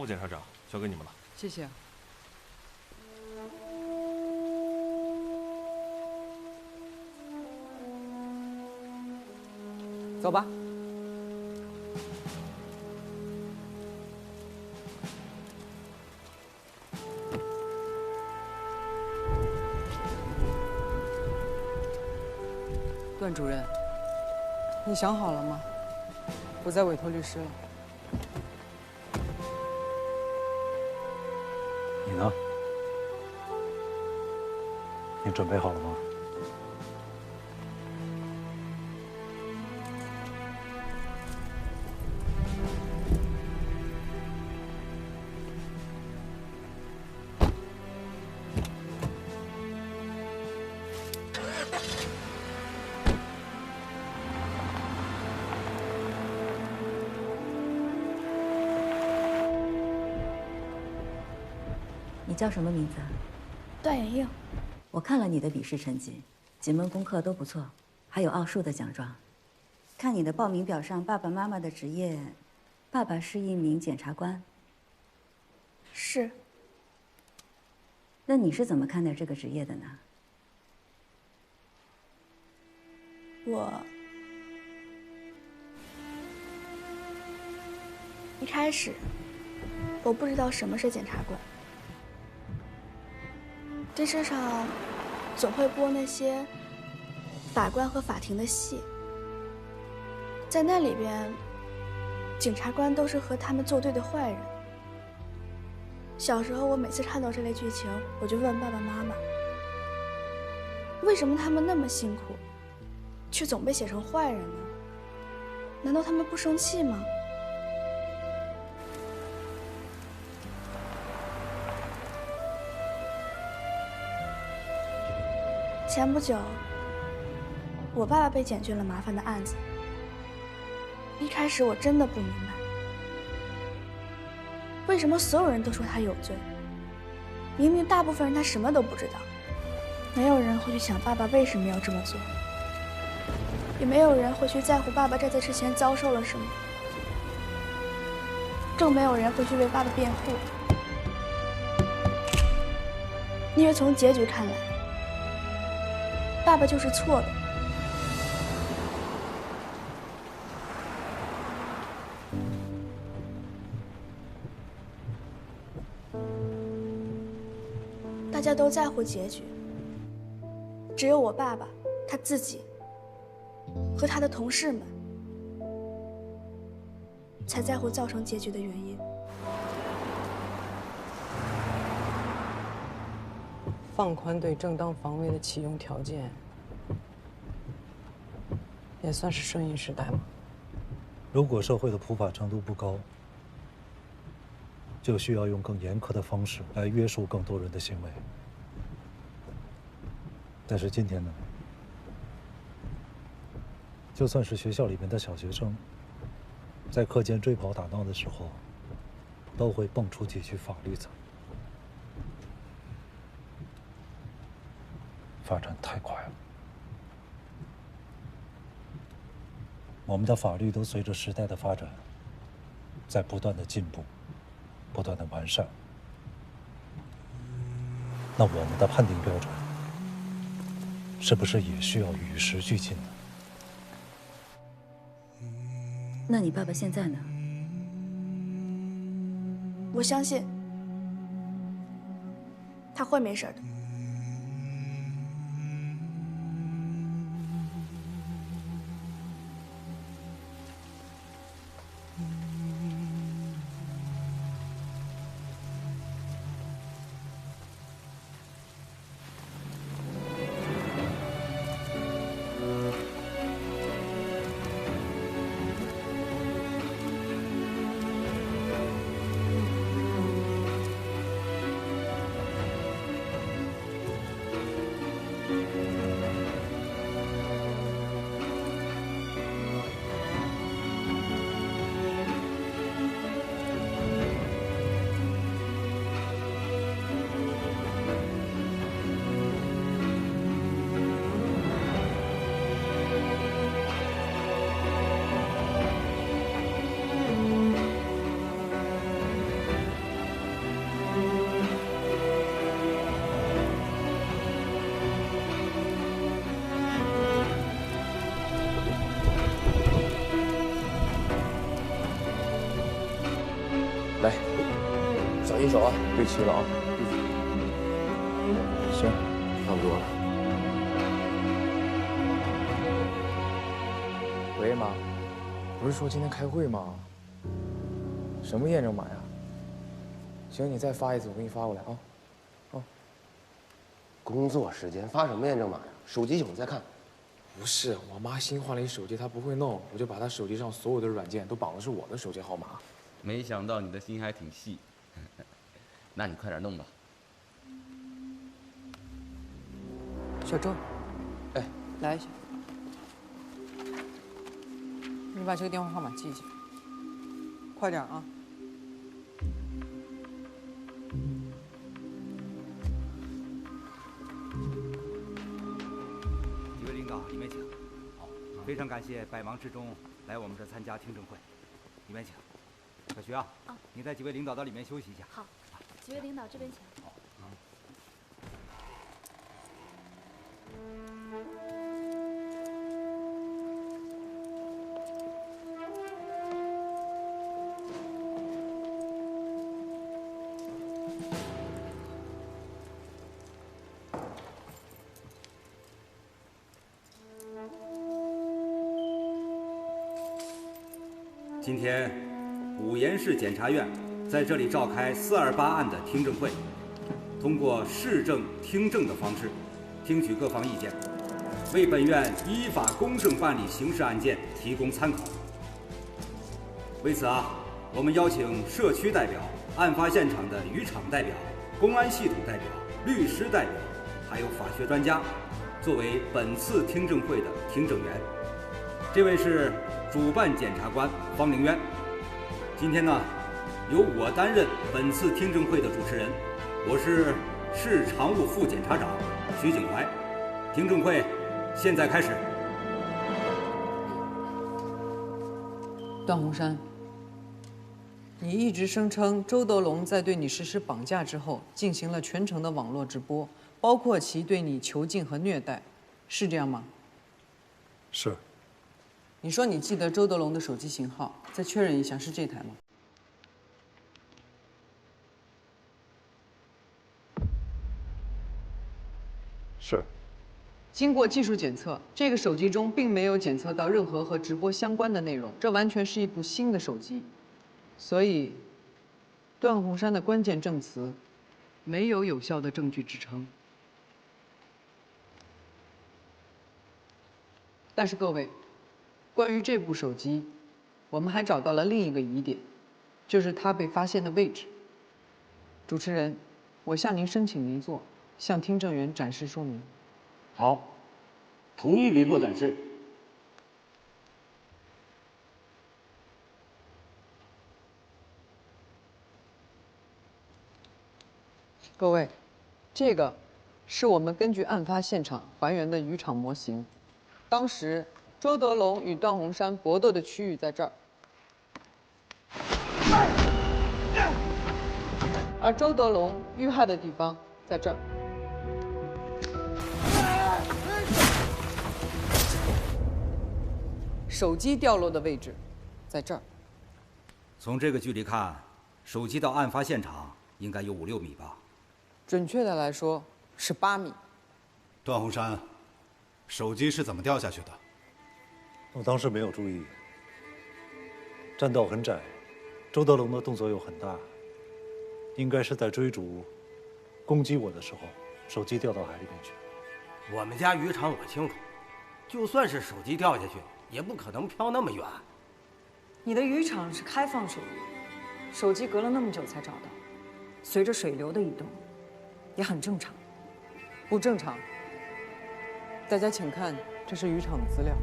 务检察长，交给你们了。谢谢。走吧。段主任，你想好了吗？不再委托律师了。你呢？你准备好了吗？你叫什么名字？段妍映。我看了你的笔试成绩，几门功课都不错，还有奥数的奖状。看你的报名表上爸爸妈妈的职业，爸爸是一名检察官。是。那你是怎么看待这个职业的呢？一开始我不知道什么是检察官。电视上总会播那些法官和法庭的戏，在那里边，检察官都是和他们作对的坏人。小时候，我每次看到这类剧情，我就问爸爸妈妈：为什么他们那么辛苦，却总被写成坏人呢？难道他们不生气吗？前不久，我爸爸被检举了麻烦的案子。一开始我真的不明白，为什么所有人都说他有罪，明明大部分人他什么都不知道。没有人会去想爸爸为什么要这么做，也没有人会去在乎爸爸在这之前遭受了什么，更没有人会去为爸爸辩护。因为从结局看来，爸爸就是错的。大家都在乎结局，只有我爸爸他自己和他的同事们才在乎造成结局的原因。放宽对正当防卫的启用条件，也算是顺应时代吗？如果社会的普法程度不高，就需要用更严苛的方式来约束更多人的行为。但是今天呢，就算是学校里面的小学生，在课间追跑打闹的时候，都会蹦出几句法律词。发展太快了，我们的法律都随着时代的发展，在不断的进步，不断的完善。那我们的判定标准，是不是也需要与时俱进呢？那你爸爸现在呢？我相信他会没事的。手啊，对齐了啊。行，差不多了。喂，妈，不是说今天开会吗？什么验证码呀？行，你再发一次，我给你发过来啊。工作时间发什么验证码呀？手机我在看。不是，我妈新换了一手机，她不会弄，我就把她手机上所有的软件都绑的是我的手机号码。没想到你的心还挺细，那你快点弄吧。小周，哎，来一下，你把这个电话号码记下，快点啊！几位领导，里面请。好，非常感谢百忙之中来我们这参加听证会，里面请。小徐啊，你带几位领导到里面休息一下。好，几位领导这边请。好。今天，五盐市检察院在这里召开428案的听证会，通过视证听证的方式，听取各方意见，为本院依法公正办理刑事案件提供参考。为此我们邀请社区代表、案发现场的渔场代表、公安系统代表、律师代表，还有法学专家，作为本次听证会的听证员。这位是主办检察官方凌渊。今天由我担任本次听证会的主持人，我是市常务副检察长徐景怀。听证会现在开始。段洪山，你一直声称周德龙在对你实施绑架之后，进行了全程的网络直播，包括其对你囚禁和虐待，是这样吗？是。你说你记得周德龙的手机型号，再确认一下，是这台吗？是。经过技术检测，这个手机中并没有检测到任何和直播相关的内容，这完全是一部新的手机。所以，段洪山的关键证词没有有效的证据支撑。但是各位，关于这部手机，我们还找到了另一个疑点，就是它被发现的位置。主持人，我向您申请离座，向听证员展示说明。好，同意离座展示。各位，这个是我们根据案发现场还原的渔场模型。当时周德龙与段洪山搏斗的区域在这儿，而周德龙遇害的地方在这儿。手机掉落的位置在这儿。从这个距离看，手机到案发现场应该有5、6米吧？准确的来说是8米。段洪山，手机是怎么掉下去的？我当时没有注意，栈道很窄，周德龙的动作又很大，应该是在追逐、攻击我的时候，手机掉到海里面去。我们家渔场我清楚，就算是手机掉下去，也不可能飘那么远。你的渔场是开放水域，手机隔了那么久才找到，随着水流的移动，也很正常。不正常。大家请看，这是渔场的资料。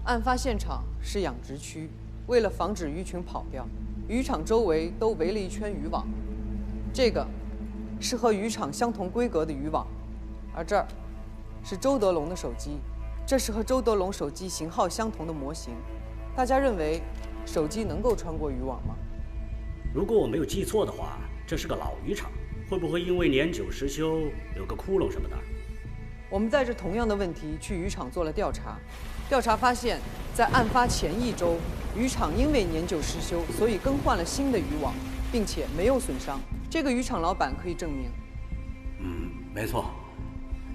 案发现场是养殖区，为了防止鱼群跑掉，渔场周围都围了一圈渔网。这个是和渔场相同规格的渔网，而这儿是周德龙的手机，这是和周德龙手机型号相同的模型。大家认为手机能够穿过渔网吗？如果我没有记错的话，这是个老渔场，会不会因为年久失修有个窟窿什么的？我们带着同样的问题去渔场做了调查，调查发现，在案发前1周，渔场因为年久失修，所以更换了新的渔网，并且没有损伤。这个渔场老板可以证明。没错，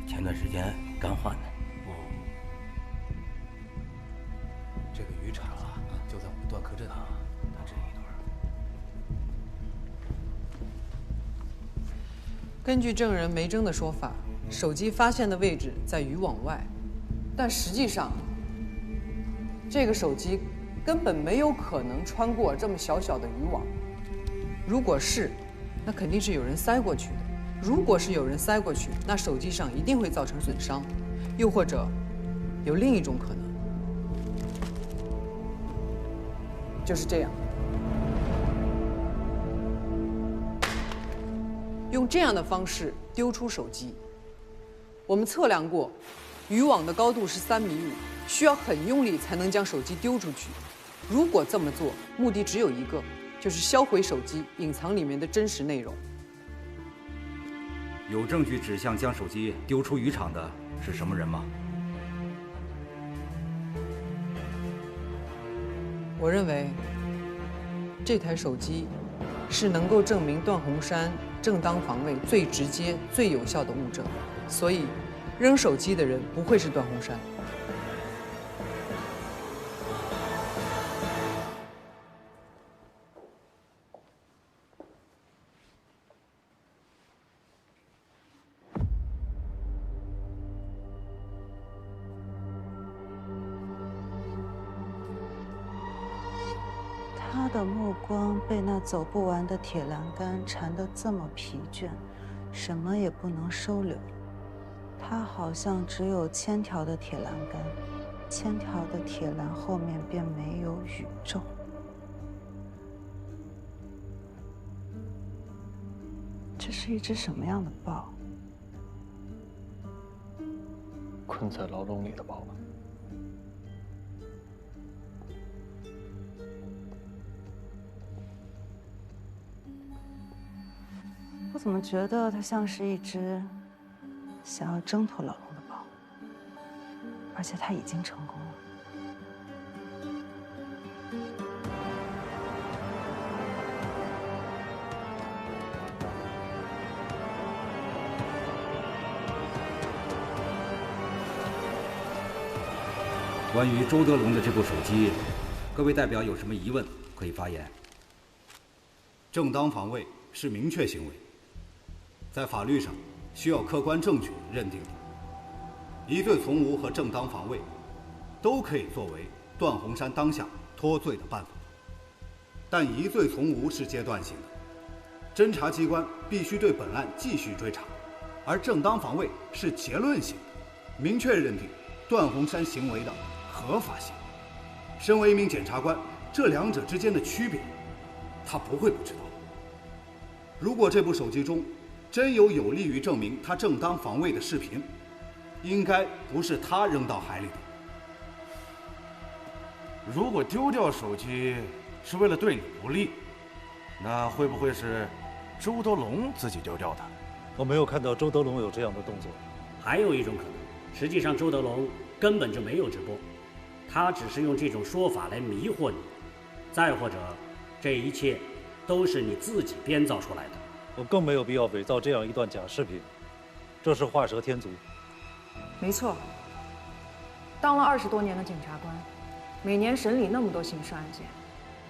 前段时间刚换的。这个渔场啊，就在我们断科镇啊，大致一段。根据证人梅征的说法，手机发现的位置在渔网外，但实际上，这个手机根本没有可能穿过这么小小的渔网。如果是，那肯定是有人塞过去的。如果是有人塞过去，那手机上一定会造成损伤，又或者有另一种可能，就是这样。用这样的方式丢出手机。我们测量过，渔网的高度是3.5米，需要很用力才能将手机丢出去。如果这么做，目的只有一个，就是销毁手机，隐藏里面的真实内容。有证据指向将手机丢出渔场的是什么人吗？我认为，这台手机是能够证明段洪山正当防卫最直接、最有效的物证，所以扔手机的人不会是段洪山。他的目光被那走不完的铁栏杆缠得这么疲倦，什么也不能收留。他好像只有1000条的铁栏杆，1000条的铁栏后面便没有宇宙。这是一只什么样的豹？困在牢笼里的豹。我怎么觉得它像是一只想要挣脱牢笼的豹，而且它已经成功了。关于周德龙的这部手机，各位代表有什么疑问可以发言。正当防卫是明确行为，在法律上需要客观证据认定的。疑罪从无和正当防卫都可以作为段洪山当下脱罪的办法，但疑罪从无是阶段性的，侦查机关必须对本案继续追查，而正当防卫是结论性的，明确认定段洪山行为的合法性。身为一名检察官，这两者之间的区别，他不会不知道。如果这部手机中真有利于证明他正当防卫的视频，应该不是他扔到海里的。如果丢掉手机是为了对你不利，那会不会是周德龙自己丢掉的？我没有看到周德龙有这样的动作。还有一种可能，实际上周德龙根本就没有直播，他只是用这种说法来迷惑你。再或者，这一切都是你自己编造出来的。我更没有必要伪造这样一段假视频，这是画蛇添足。没错，当了20多年的检察官，每年审理那么多刑事案件，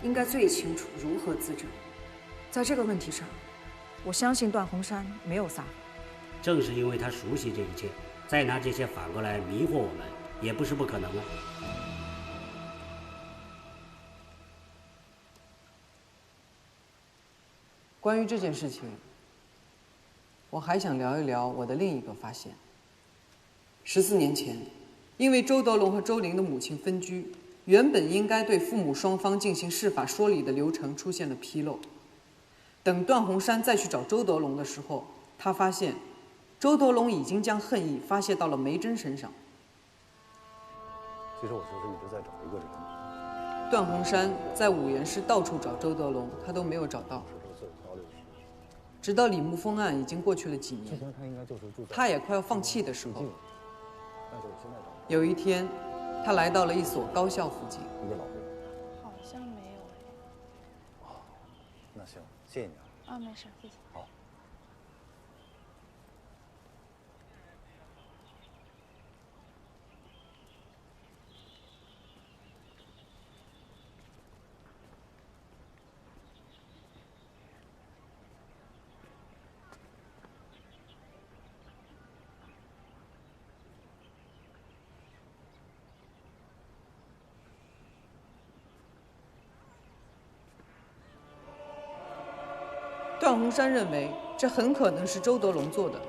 应该最清楚如何自证。在这个问题上，我相信段洪山没有撒谎。正是因为他熟悉这一切，再拿这些反过来迷惑我们，也不是不可能啊。关于这件事情，我还想聊一聊我的另一个发现。14年前，因为周德龙和周玲的母亲分居，原本应该对父母双方进行司法说理的流程出现了纰漏。等段洪山再去找周德龙的时候，他发现周德龙已经将恨意发泄到了梅珍身上。其实我就是一直在找一个人。段洪山在五原市到处找周德龙，他都没有找到。直到李沐风案已经过去了几年，他也快要放弃的时候，有一天，他来到了一所高校附近。好像没有哎。那行，谢谢你啊。啊，没事，谢谢。好。段鸿山认为，这很可能是周德龙做的，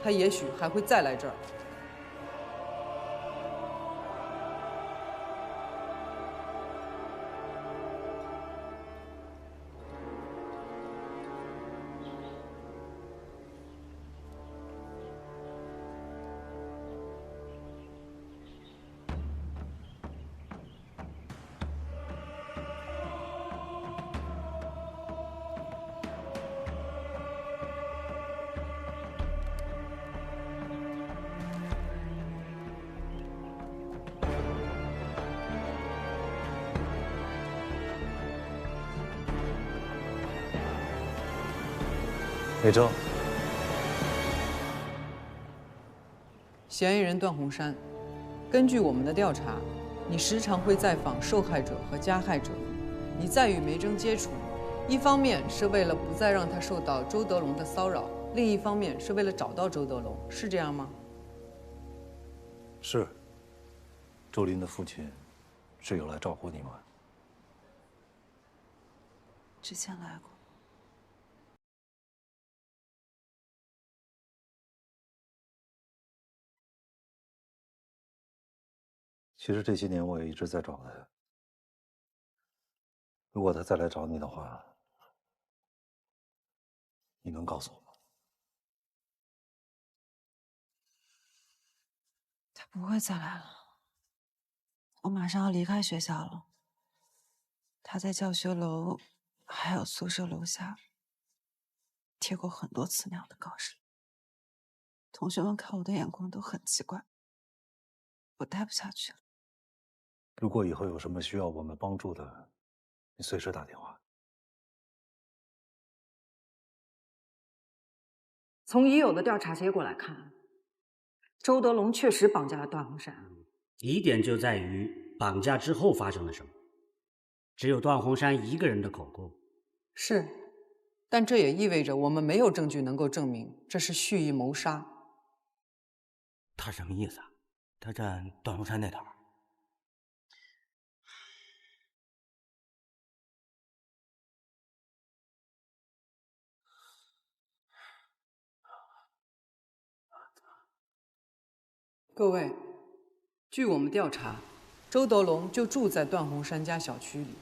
他也许还会再来这儿。魏征，嫌疑人段鸿山，根据我们的调查，你时常会再访受害者和加害者，你再与梅征接触，一方面是为了不再让他受到周德龙的骚扰，另一方面是为了找到周德龙，是这样吗？是。周林的父亲是有来照顾你们。之前来过。其实这些年我也一直在找他。如果他再来找你的话，你能告诉我吗？他不会再来了。我马上要离开学校了。他在教学楼还有宿舍楼下贴过很多次那样的告示，同学们看我的眼光都很奇怪，我待不下去了。如果以后有什么需要我们帮助的，你随时打电话。从已有的调查结果来看，周德龙确实绑架了段鸿山。疑点就在于绑架之后发生了什么。只有段鸿山一个人的口供。是，但这也意味着我们没有证据能够证明这是蓄意谋杀。他什么意思啊？他站段鸿山那头。各位，据我们调查，周德龙就住在段鸿山家小区里，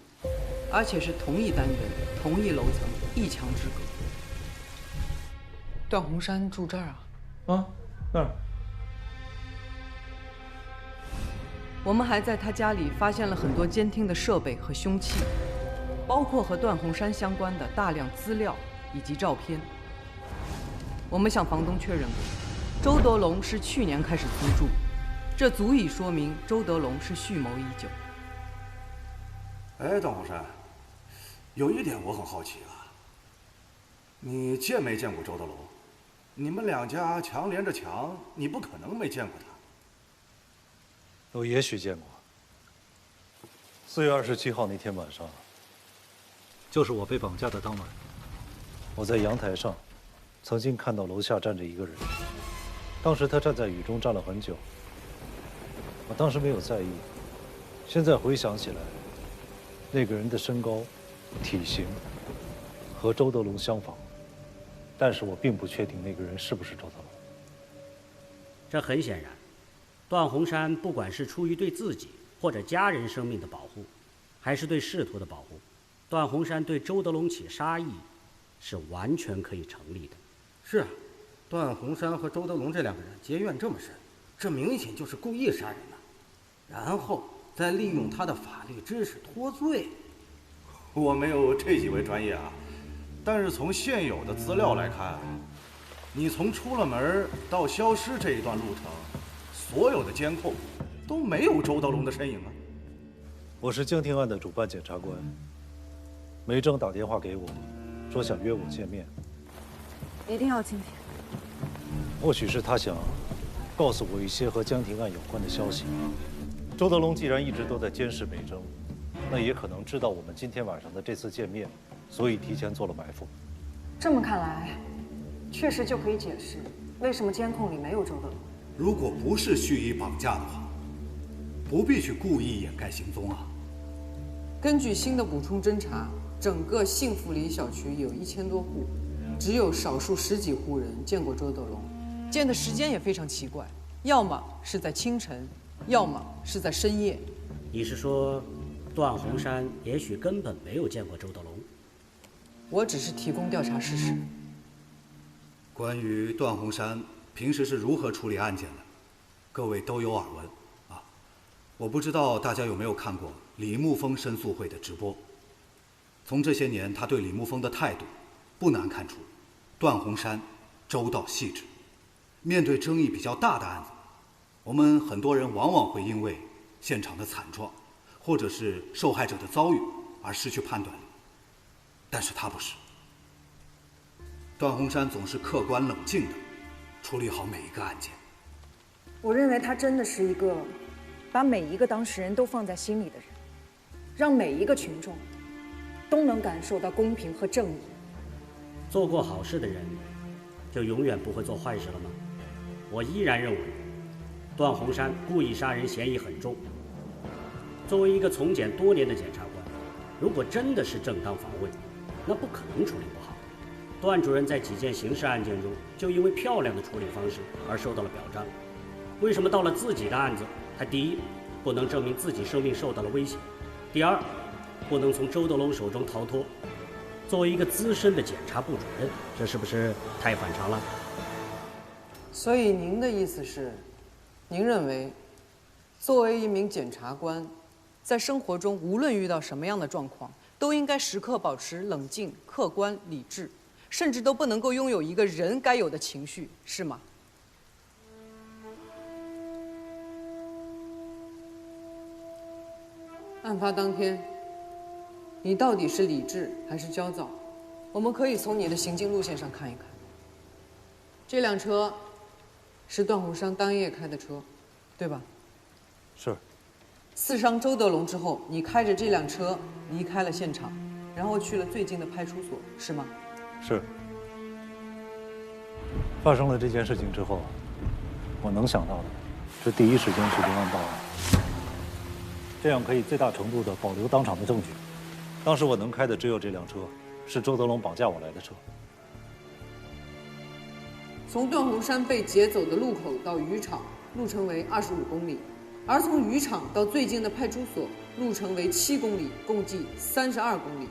而且是同一单元、同一楼层，一墙之隔。段鸿山住这儿啊？啊，那儿。我们还在他家里发现了很多监听的设备和凶器，包括和段鸿山相关的大量资料以及照片。我们向房东确认过，周德龙是去年开始租住，这足以说明周德龙是蓄谋已久。哎，段鸿山，有一点我很好奇啊，你见没见过周德龙？你们两家墙连着墙，你不可能没见过他。我也许见过。4月27号那天晚上，就是我被绑架的当晚，我在阳台上曾经看到楼下站着一个人。当时他站在雨中站了很久，我当时没有在意。现在回想起来，那个人的身高、体型和周德龙相仿，但是我并不确定那个人是不是周德龙。这很显然，段鸿山不管是出于对自己或者家人生命的保护，还是对仕途的保护，段鸿山对周德龙起杀意是完全可以成立的。是啊，段鸿山和周德龙这两个人结怨这么深，这明显就是故意杀人呐，然后再利用他的法律知识脱罪。我没有这几位专业啊，但是从现有的资料来看，你从出了门到消失这一段路程，所有的监控都没有周德龙的身影啊。我是江庭案的主办检察官，梅正打电话给我，说想约我见面。一定要今天？或许是他想告诉我一些和江庭案有关的消息。周德龙既然一直都在监视梅正，那也可能知道我们今天晚上的这次见面，所以提前做了埋伏。这么看来，确实就可以解释为什么监控里没有周德龙。如果不是蓄意绑架的话，不必去故意掩盖行踪啊。根据新的补充侦查，整个幸福里小区有1000多户，只有少数10几户人见过周德龙，见的时间也非常奇怪，要么是在清晨，要么是在深夜。你是说，段洪山也许根本没有见过周德龙？我只是提供调查事实。关于段洪山平时是如何处理案件的，各位都有耳闻啊。我不知道大家有没有看过李沐风申诉会的直播。从这些年他对李沐风的态度，不难看出，段洪山周到细致。面对争议比较大的案子，我们很多人往往会因为现场的惨状，或者是受害者的遭遇而失去判断力。但是他不是，段洪山总是客观冷静地处理好每一个案件。我认为他真的是一个把每一个当事人都放在心里的人，让每一个群众都能感受到公平和正义。做过好事的人，就永远不会做坏事了吗？我依然认为，段洪山故意杀人嫌疑很重。作为一个从检多年的检察官，如果真的是正当防卫，那不可能处理不好。段主任在几件刑事案件中，就因为漂亮的处理方式而受到了表彰。为什么到了自己的案子，他第一不能证明自己生命受到了威胁，第二不能从周德龙手中逃脱？作为一个资深的检察部主任，这是不是太反常了？所以您的意思是，您认为，作为一名检察官，在生活中无论遇到什么样的状况，都应该时刻保持冷静、客观、理智，甚至都不能够拥有一个人该有的情绪，是吗？案发当天，你到底是理智还是焦躁？我们可以从你的行进路线上看一看。这辆车是段洪山当夜开的车，对吧？是。刺伤周德龙之后，你开着这辆车离开了现场，然后去了最近的派出所，是吗？是。发生了这件事情之后，我能想到的是第一时间去公安报案，这样可以最大程度地保留当场的证据。当时我能开的只有这辆车，是周德龙绑架我来的车。从段洪山被劫走的路口到渔场，路程为25公里，而从渔场到最近的派出所，路程为7公里，共计32公里。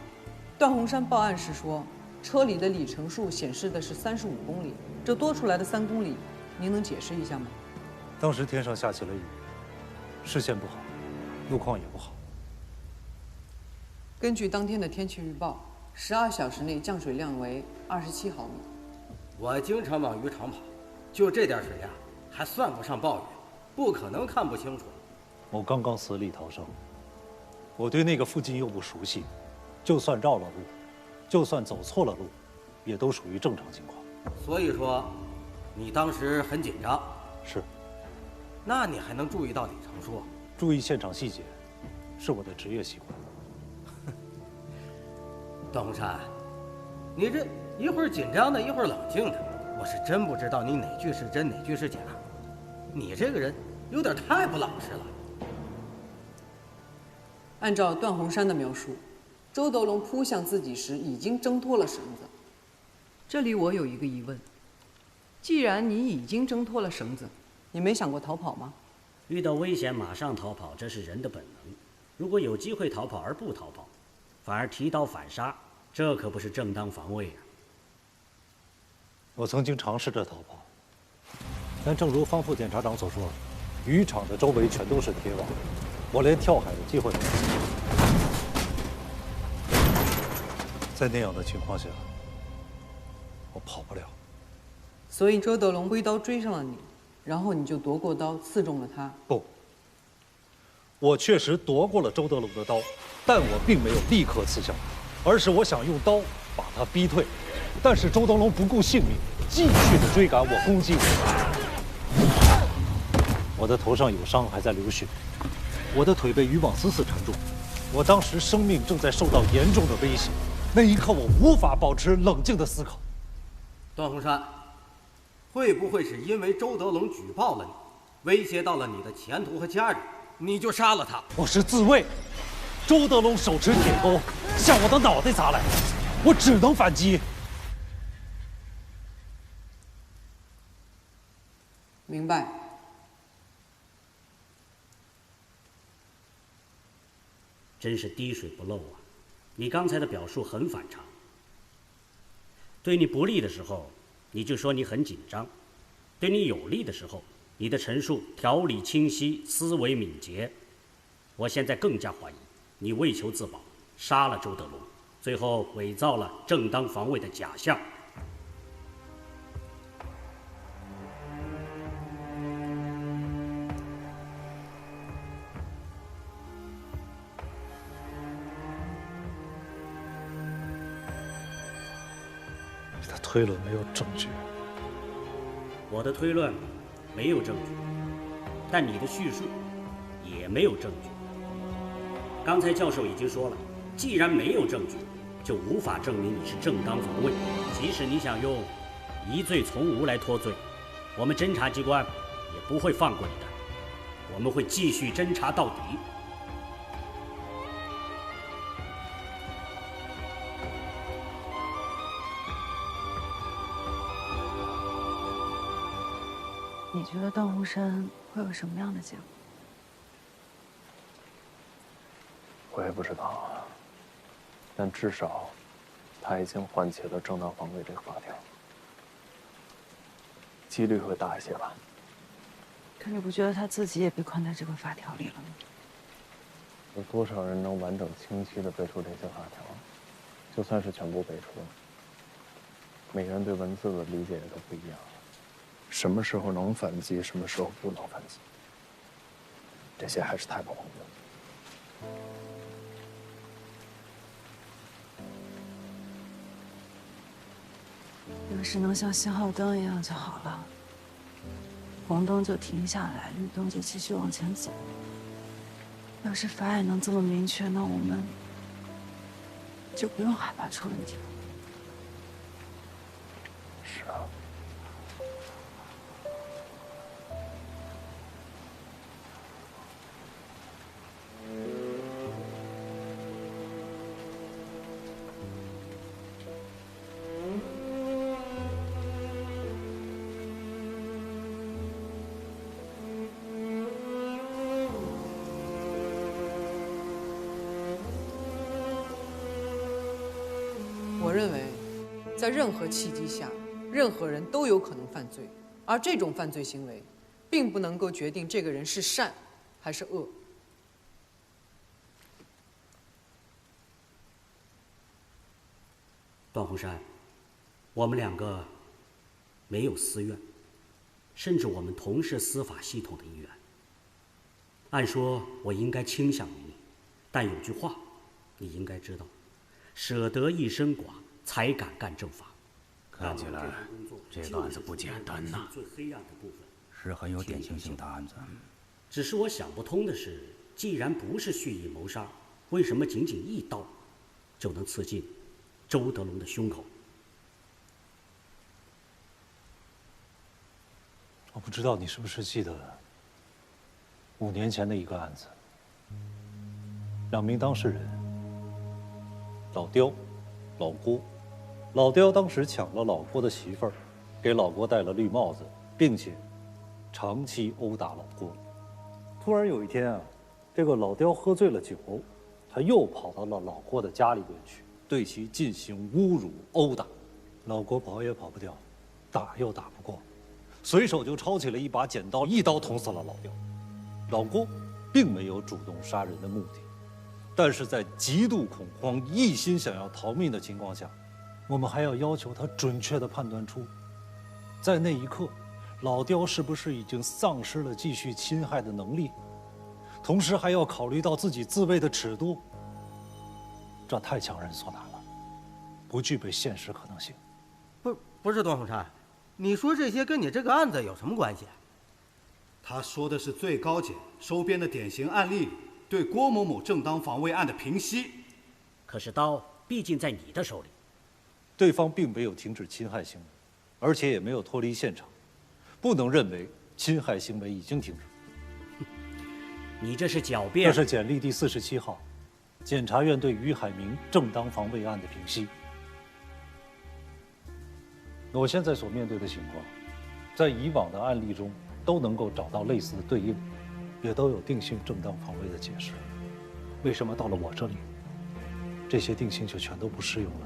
段洪山报案时说，车里的里程数显示的是35公里，这多出来的3公里，您能解释一下吗？当时天上下起了雨，视线不好，路况也不好。根据当天的天气预报，12小时内降水量为27毫米。我经常往渔场跑，就这点水量，还算不上暴雨，不可能看不清楚。我刚刚死里逃生，我对那个附近又不熟悉，就算绕了路，就算走错了路，也都属于正常情况。所以说，你当时很紧张。是。那你还能注意到里程数？注意现场细节，是我的职业习惯。段洪山，你这一会儿紧张的，一会儿冷静的，我是真不知道你哪句是真，哪句是假。你这个人有点太不老实了。按照段洪山的描述，周德龙扑向自己时已经挣脱了绳子。这里我有一个疑问：既然你已经挣脱了绳子，你没想过逃跑吗？遇到危险马上逃跑，这是人的本能。如果有机会逃跑而不逃跑，反而提刀反杀，这可不是正当防卫啊！我曾经尝试着逃跑，但正如方副检察长所说，渔场的周围全都是铁网，我连跳海的机会都没有。在那样的情况下，我跑不了。所以周德龙挥刀追上了你，然后你就夺过刀刺中了他。不，我确实夺过了周德龙的刀，但我并没有立刻刺向他，而是我想用刀把他逼退。但是周德龙不顾性命，继续的追赶我，攻击我。我的头上有伤，还在流血，我的腿被渔网死死缠住。我当时生命正在受到严重的威胁，那一刻我无法保持冷静的思考。段洪山，会不会是因为周德龙举报了你，威胁到了你的前途和家人，你就杀了他？我是自卫。周德龙手持铁钩向我的脑袋砸来，我只能反击。明白。真是滴水不漏啊！你刚才的表述很反常。对你不利的时候，你就说你很紧张；对你有利的时候，你的陈述条理清晰，思维敏捷。我现在更加怀疑你为求自保，杀了周德龙，最后伪造了正当防卫的假象。你的推论没有证据。我的推论没有证据，但你的叙述也没有证据。刚才教授已经说了，既然没有证据，就无法证明你是正当防卫。即使你想用疑罪从无来脱罪，我们侦查机关也不会放过你的，我们会继续侦查到底。你觉得段洪山会有什么样的结果？我也不知道，但至少，他已经唤起了正当防卫这个法条，几率会大一些吧。可你不觉得他自己也被困在这个法条里了吗？有多少人能完整清晰地背出这些法条？就算是全部背出，每个人对文字的理解也都不一样。什么时候能反击，什么时候不能反击，这些还是太模糊了。要是能像信号灯一样就好了，红灯就停下来，绿灯就继续往前走。要是法也能这么明确，那我们就不用害怕出问题了。是啊。我认为，在任何契机下，任何人都有可能犯罪，而这种犯罪行为，并不能够决定这个人是善还是恶。段洪山，我们两个没有私怨，甚至我们同是司法系统的一员。按说我应该倾向于你，但有句话，你应该知道：舍得一身剐，才敢干正法。看起来这个案子不简单呐，最黑暗的部分是很有典型性的案子。只是我想不通的是，既然不是蓄意谋杀，为什么仅仅一刀就能刺进周德龙的胸口？我不知道你是不是记得5年前的一个案子，2名当事人，老刁、老郭。老刁当时抢了老郭的媳妇儿，给老郭戴了绿帽子，并且长期殴打老郭。突然有一天啊，这个老刁喝醉了酒，他又跑到了老郭的家里边去，对其进行侮辱、殴打。老郭跑也跑不掉，打又打不过，随手就抄起了一把剪刀，一刀捅死了老刁。老郭并没有主动杀人的目的，但是在极度恐慌、一心想要逃命的情况下，我们还要要求他准确地判断出，在那一刻，老刁是不是已经丧失了继续侵害的能力？同时还要考虑到自己自卫的尺度，这太强人所难了，不具备现实可能性。不是段洪山，你说这些跟你这个案子有什么关系？他说的是最高检收编的典型案例里对郭某某正当防卫案的平息。可是刀毕竟在你的手里，对方并没有停止侵害行为，而且也没有脱离现场，不能认为侵害行为已经停止。你这是狡辩。这是简历第47号，检察院对于海明正当防卫案的平息。我现在所面对的情况，在以往的案例中都能够找到类似的对应，也都有定性正当防卫的解释。为什么到了我这里，这些定性就全都不适用了呢？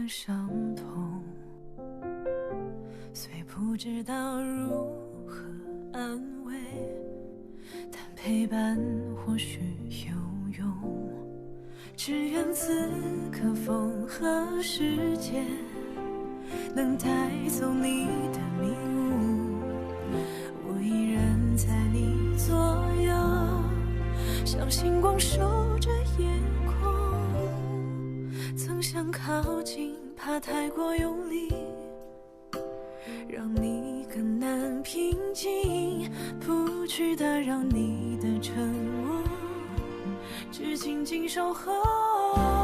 伤痛，虽不知道如何安慰，但陪伴或许有用。只愿此刻风和世界能带走你的迷雾，我依然在你左右，像星光守着夜空。曾想靠近，怕太过用力，让你更难平静，不去打扰你的沉默，只紧紧守候。